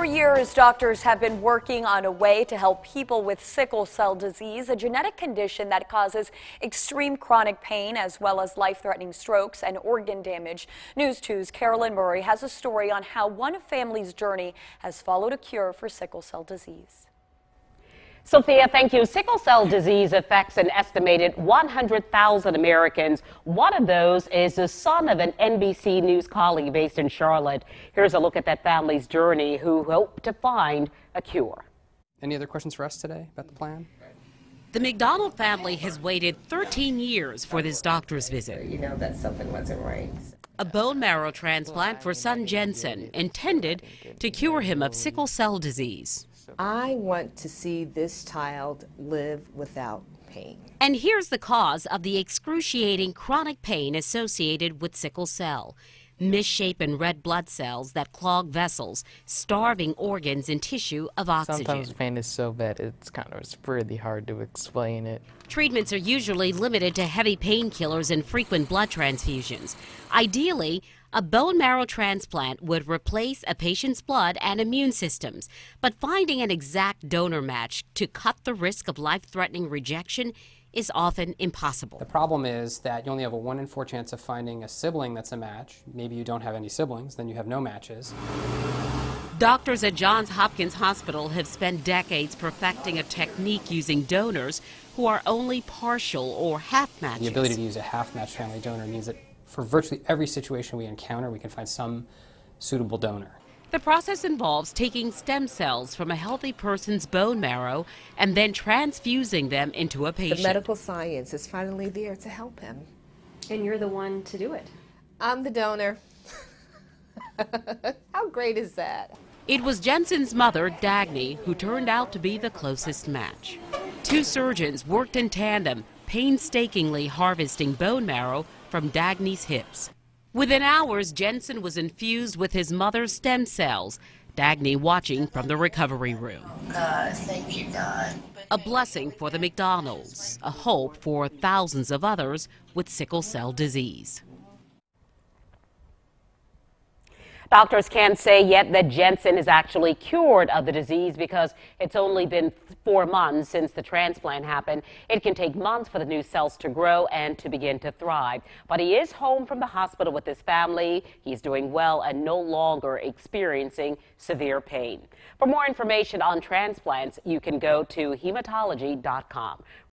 For years, doctors have been working on a way to help people with sickle cell disease, a genetic condition that causes extreme chronic pain as well as life-threatening strokes and organ damage. News 2's Carolyn Murray has a story on how one family's journey has followed a cure for sickle cell disease. Sophia, thank you. Sickle cell disease affects an estimated 100,000 Americans. One of those is the son of an NBC News colleague based in Charlotte. Here's a look at that family's journey who hope to find a cure. Any other questions for us today about the plan? The McDonald family has waited 13 years for this doctor's visit. You know that something wasn't right. A bone marrow transplant for son Jensen, intended to cure him of sickle cell disease. I want to see this child live without pain. And here's the cause of the excruciating chronic pain associated with sickle cell. Misshapen red blood cells that clog vessels, starving organs and tissue of oxygen. Sometimes pain is so bad it's really hard to explain it. Treatments are usually limited to heavy painkillers and frequent blood transfusions. Ideally, a bone marrow transplant would replace a patient's blood and immune systems, but finding an exact donor match to cut the risk of life-threatening rejection is often impossible. The problem is that you only have a 1 in 4 chance of finding a sibling that's a match. Maybe you don't have any siblings, then you have no matches. Doctors at Johns Hopkins Hospital have spent decades perfecting a technique using donors who are only partial or half matches. The ability to use a half-match family donor means that for virtually every situation we encounter, we can find some suitable donor. The process involves taking stem cells from a healthy person's bone marrow and then transfusing them into a patient. The medical science is finally there to help him. And you're the one to do it. I'm the donor. How great is that? It was Jensen's mother, Dagny, who turned out to be the closest match. Two surgeons worked in tandem, painstakingly harvesting bone marrow from Dagny's hips. Within hours, Jensen was infused with his mother's stem cells, Dagny watching from the recovery room. God, thank you, God. A blessing for the McDonalds, a hope for thousands of others with sickle cell disease. Doctors can't say yet that Jensen is actually cured of the disease because it's only been 4 months since the transplant happened. It can take months for the new cells to grow and to begin to thrive. But he is home from the hospital with his family. He's doing well and no longer experiencing severe pain. For more information on transplants, you can go to hematology.com.